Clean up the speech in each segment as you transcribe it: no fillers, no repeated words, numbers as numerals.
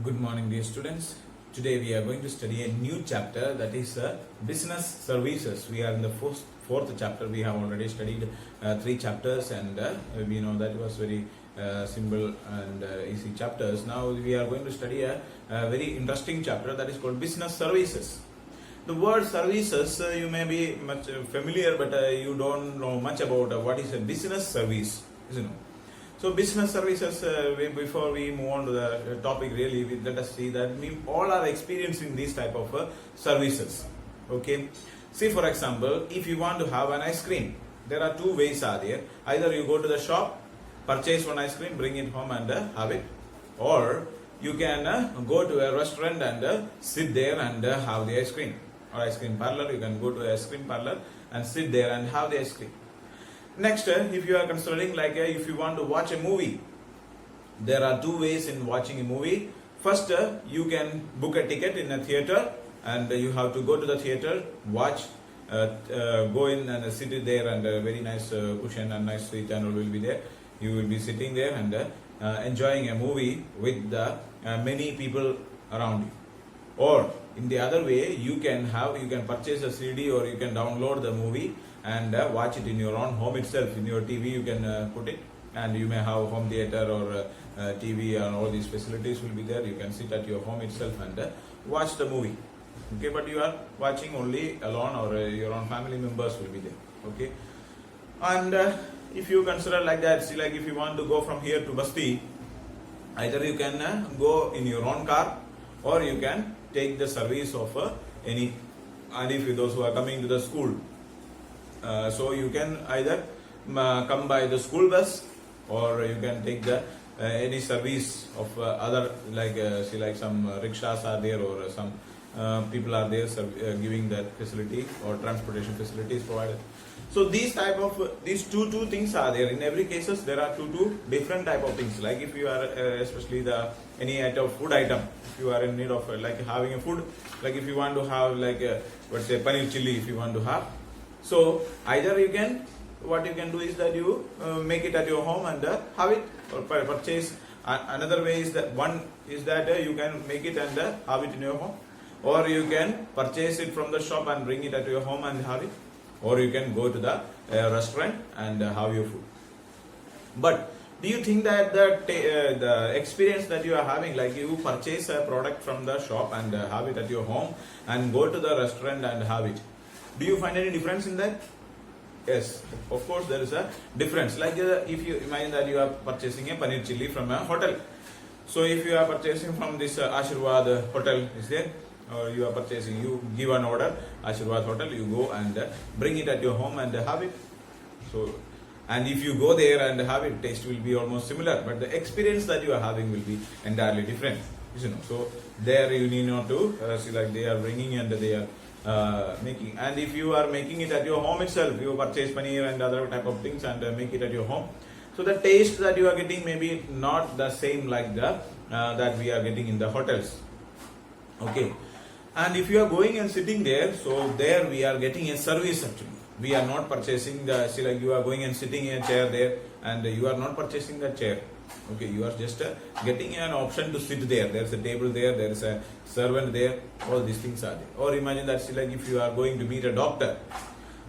Good morning, dear students. Today we are going to study a new chapter, that is business services. We are in the fourth chapter. We have already studied three chapters, and we know that was very simple and easy chapters. Now we are going to study a very interesting chapter, that is called business services. The word services, you may be much familiar, but you don't know much about what is a business service, isn't it? So business services, before we move on to the topic, really, let us see that we all are experiencing these type of services. Okay. See, for example, if you want to have an ice cream, there are two ways are there. Either you go to the shop, purchase one ice cream, bring it home and have it. Or you can go to a restaurant and sit there and have the ice cream. Or ice cream parlor, you can go to an ice cream parlor and sit there and have the ice cream. Next, if you are considering if you want to watch a movie, there are two ways in watching a movie. First, you can book a ticket in a theater and you have to go to the theater, watch, go in and sit there, and a very nice cushion and nice seat channel will be there. You will be sitting there and enjoying a movie with the many people around you. Or in the other way, you can purchase a CD or you can download the movie and watch it in your own home itself. In your TV you can put it, and you may have home theater or TV, and all these facilities will be there. You can sit at your home itself and watch the movie. Okay, but you are watching only alone, or your own family members will be there. Okay, and if you consider like that, see, like if you want to go from here to Basti, either you can go in your own car, or you can take the service of any. And if those who are coming to the school, so you can either come by the school bus, or you can take the any service of other, like some rickshaws are there, or some people are there giving that facility, or transportation facilities provided. So these two things are there. In every cases there are two different type of things. Like if you are especially any item, food item, if you are in need of having a food, like if you want to have let's say paneer chili, if you want to have. So either what you can do is that you make it at your home and have it, or purchase. Another way is that you can make it and have it in your home, or you can purchase it from the shop and bring it at your home and have it, or you can go to the restaurant and have your food. But do you think that the experience that you are having, like you purchase a product from the shop and have it at your home, and go to the restaurant and have it, do you find any difference in that? Yes, of course there is a difference. Like if you imagine that you are purchasing a paneer chili from a hotel. So if you are purchasing from this Ashirwad hotel, is there? Or you are purchasing, you give an order, Ashirwad hotel, you go and bring it at your home and have it. So, and if you go there and have it, taste will be almost similar, but the experience that you are having will be entirely different. You know, so there you need not to see, like they are bringing and they are making. And if you are making it at your home itself, you purchase paneer and other type of things and make it at your home. So the taste that you are getting may be not the same like the that we are getting in the hotels. Okay. And if you are going and sitting there, so there we are getting a service actually. We are not purchasing like you are going and sitting in a chair there, and you are not purchasing the chair. Okay, you are just getting an option to sit there. There is a table there, there is a servant there, all these things are there. Or imagine that, like if you are going to meet a doctor.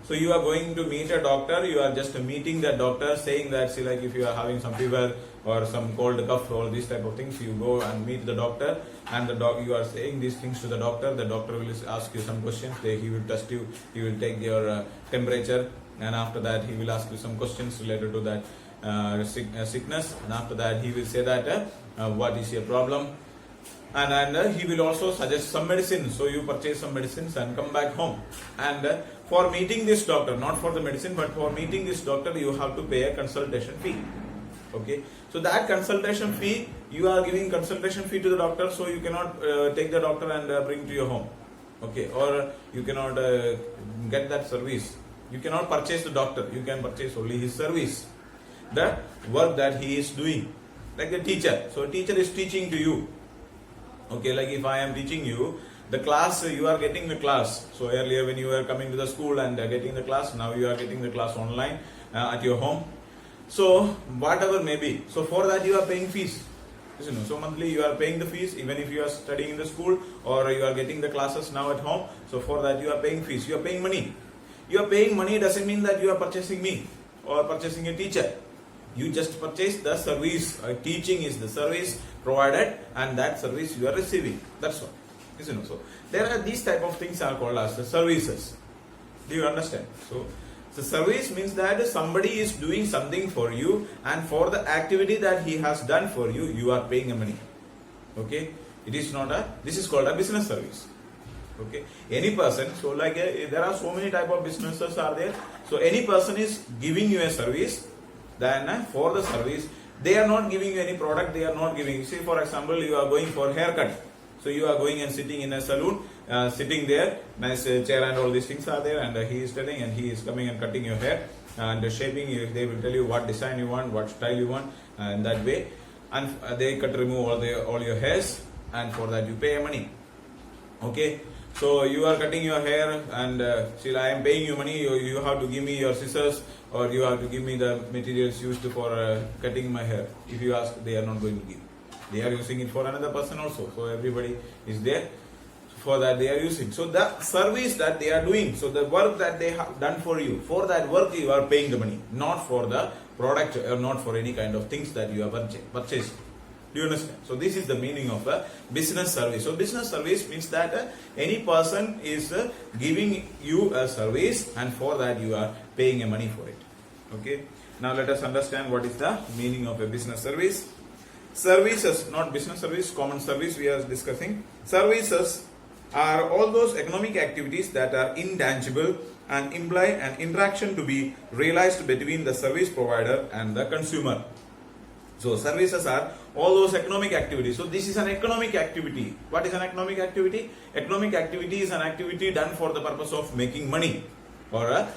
So you are going to meet a doctor, you are just meeting the doctor, saying that, see, like if you are having some fever or some cold cough, all these type of things, you go and meet the doctor, and you are saying these things to the doctor will ask you some questions, he will test you, he will take your temperature, and after that he will ask you some questions related to that sickness, and after that he will say that what is your problem, and he will also suggest some medicine. So you purchase some medicines and come back home, and for meeting this doctor, not for the medicine, but for meeting this doctor, you have to pay a consultation fee. Okay, so that consultation fee, you are giving consultation fee to the doctor, so you cannot take the doctor and bring to your home. Okay, or you cannot get that service. You cannot purchase the doctor, you can purchase only his service, the work that he is doing. Like the teacher, so teacher is teaching to you. Okay, like if I am teaching you the class, you are getting the class. So earlier when you were coming to the school and getting the class, now you are getting the class online at your home. So whatever may be, so for that you are paying fees. Isn't it? So monthly you are paying the fees, even if you are studying in the school or you are getting the classes now at home. So for that you are paying fees, you are paying money. You are paying money doesn't mean that you are purchasing me or purchasing a teacher. You just purchase the service. Teaching is the service provided, and that service you are receiving. That's all. Isn't it? So there are these type of things are called as the services. Do you understand? So the service means that somebody is doing something for you, and for the activity that he has done for you, you are paying a money. Okay? It is not a. This is called a business service. Okay? Any person. So like there are so many type of businesses are there. So any person is giving you a service. Then for the service, they are not giving you any product. They are not giving. See, for example, you are going for haircut. So you are going and sitting in a salon, sitting there, nice chair and all these things are there, and he is telling, and he is coming and cutting your hair and shaping you. They will tell you what design you want, what style you want, and that way, and they remove all your hairs, and for that you pay money. Okay. So you are cutting your hair, and still I am paying you money. You have to give me your scissors, or you have to give me the materials used for cutting my hair. If you ask, they are not going to give. They are using it for another person also. So everybody is there. For that they are using. So the service that they are doing, so the work that they have done for you, for that work you are paying the money, not for the product or not for any kind of things that you have purchased. Do you understand? So this is the meaning of a business service. So business service means that any person is giving you a service, and for that you are paying a money for it. Okay. Now let us understand what is the meaning of a business service. Services, not business service, common service we are discussing. Services are all those economic activities that are intangible and imply an interaction to be realized between the service provider and the consumer. So services are all those economic activities. So this is an economic activity. What is an economic activity? Economic activity is an activity done for the purpose of making money or earn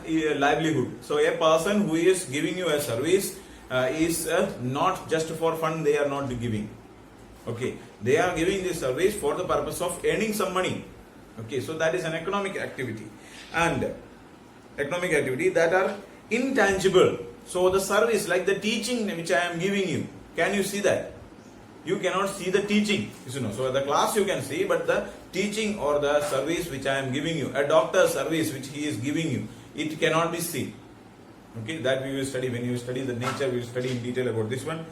a livelihood. So a person who is giving you a service is not just for fun. They are not giving. Okay, they are giving this service for the purpose of earning some money. Okay, so that is an economic activity, and economic activity that are intangible. So the service, like the teaching which I am giving you, can you see that? You cannot see the teaching. So the class you can see, but the teaching or the service which I am giving you, a doctor's service which he is giving you, it cannot be seen. Okay, that we will study. When you study the nature, we will study in detail about this one.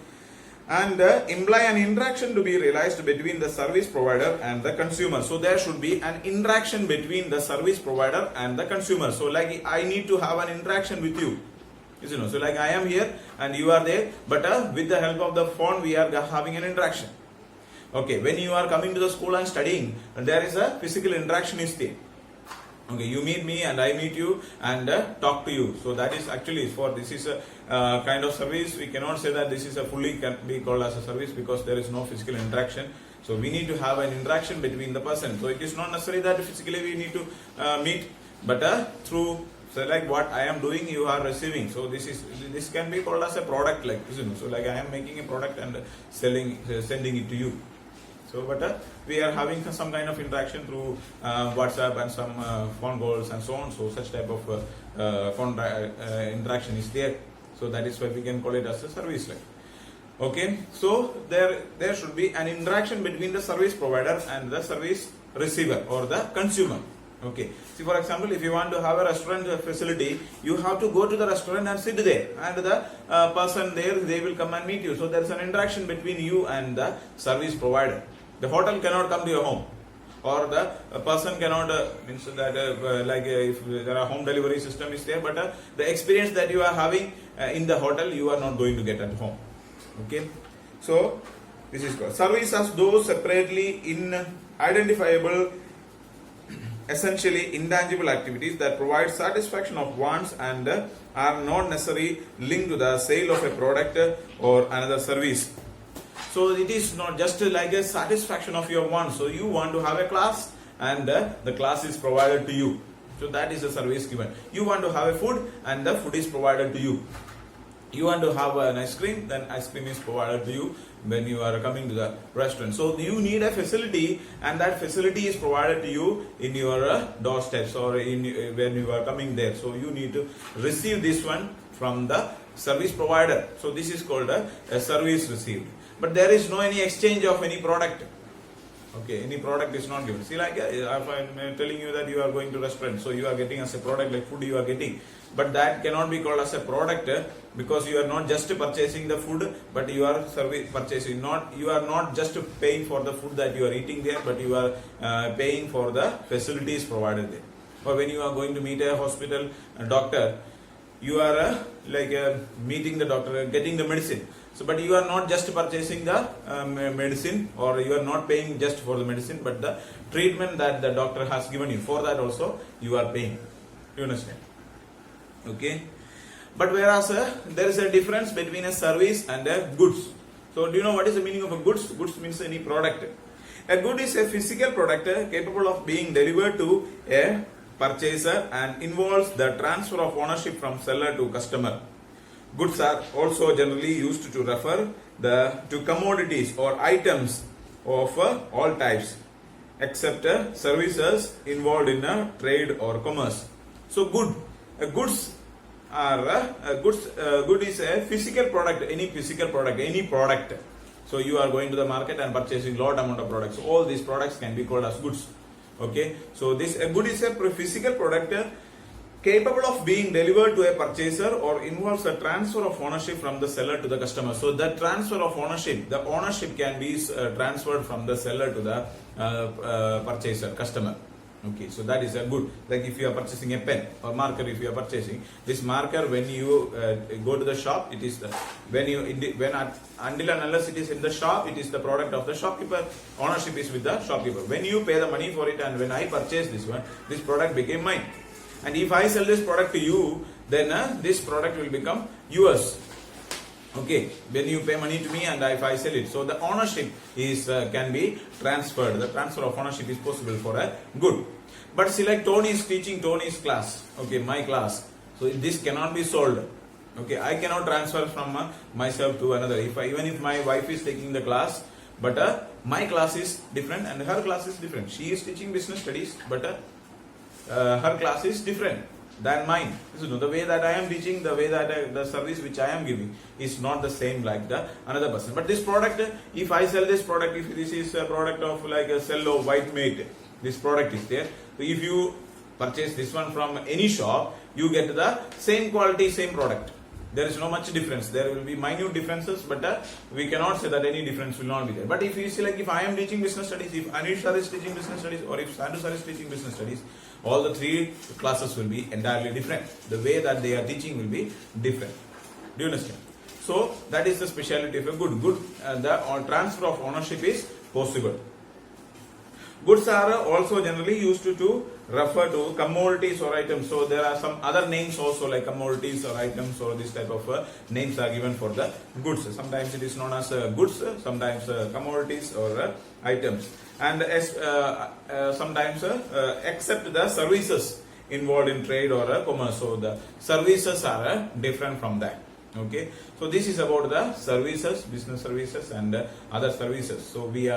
And imply an interaction to be realized between the service provider and the consumer. So there should be an interaction between the service provider and the consumer. So like I need to have an interaction with you. So like I am here and you are there, but with the help of the phone we are having an interaction. Okay, when you are coming to the school and studying, there is a physical interaction is there. Okay, you meet me and I meet you and talk to you. So that is actually this is a kind of service. We cannot say that this is a fully can be called as a service because there is no physical interaction. So we need to have an interaction between the person. So it is not necessary that physically we need to meet, but through like what I am doing, you are receiving. So this can be called as a product, like so like I am making a product and sending it to you. So but we are having some kind of interaction through WhatsApp and some phone calls and so on. So such type of phone interaction is there. So that is why we can call it as a service line. Okay, so there should be an interaction between the service provider and the service receiver or the consumer. Okay, see for example, if you want to have a restaurant facility, you have to go to the restaurant and sit there, and the person there, they will come and meet you. So there is an interaction between you and the service provider. The hotel cannot come to your home, or the person cannot means that if there are home delivery system is there, but the experience that you are having in the hotel, you are not going to get at home. Okay, so this is called service as those separately identifiable, essentially intangible activities that provide satisfaction of wants and are not necessarily linked to the sale of a product or another service. So it is not just like a satisfaction of your wants. So you want to have a class and the class is provided to you. So that is a service given. You want to have a food and the food is provided to you. You want to have an ice cream, then ice cream is provided to you when you are coming to the restaurant. So you need a facility, and that facility is provided to you in your doorsteps or when you are coming there. So you need to receive this one from the service provider. So this is called a service received. but there is no any exchange of any product. Okay, any product is not given. See, like if I'm telling you that you are going to restaurant, so you are getting as a product like food you are getting, but that cannot be called as a product because you are not just purchasing the food, but you are purchasing. You are not just paying for the food that you are eating there, but you are paying for the facilities provided there. Or when you are going to meet a hospital doctor, you are meeting the doctor, getting the medicine. So, but you are not just purchasing the medicine, or you are not paying just for the medicine, but the treatment that the doctor has given you. For that also you are paying. You understand? Okay. But whereas there is a difference between a service and a goods. So, do you know what is the meaning of a goods? Goods means any product. A good is a physical product capable of being delivered to a purchaser and involves the transfer of ownership from seller to customer. Goods are also generally used to refer to commodities or items of all types, except services involved in trade or commerce. So, good is a physical product, any physical product, any product. So, you are going to the market and purchasing lot amount of products. All these products can be called as goods. Okay, so a good is a physical product capable of being delivered to a purchaser or involves a transfer of ownership from the seller to the customer. So the transfer of ownership, the ownership can be transferred from the seller to the purchaser, customer. Okay, so that is a good. Like if you are purchasing a pen or marker, if you are purchasing this marker, when you go to the shop, it is until and unless it is in the shop, it is the product of the shopkeeper. Ownership is with the shopkeeper. When you pay the money for it, and when I purchase this one, this product became mine. And if I sell this product to you, then this product will become yours. Okay, when you pay money to me and if I sell it, so the ownership is can be transferred. The transfer of ownership is possible for a good. But see, like Tony is teaching Tony's class. Okay, my class. So this cannot be sold. Okay, I cannot transfer from myself to another. Even if my wife is taking the class, but my class is different and her class is different. She is teaching business studies, but her class is different than mine. So the way that I am teaching, the way that the service which I am giving is not the same like the another person. But this product, if I sell this product, if this is a product of like a Cello white mate, this product is there. So if you purchase this one from any shop, you get the same quality, same product. There is no much difference. There will be minute differences, but we cannot say that any difference will not be there. But if you see, like if I am teaching business studies, if Anish sir is teaching business studies, or if Sandu sir is teaching business studies, all the three classes will be entirely different. The way that they are teaching will be different. Do you understand? So that is the speciality of a good. The transfer of ownership is possible. Goods are also generally used to refer to commodities or items. So there are some other names also like commodities or items, or this type of names are given for the goods. Sometimes it is known as goods, sometimes commodities or items, and sometimes except the services involved in trade or commerce. So the services are different from that. Okay, so this is about the services, business services and other services. So we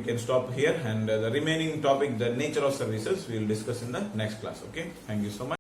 can stop here, and the remaining topic, the nature of services, we will discuss in the next class. Okay, thank you so much.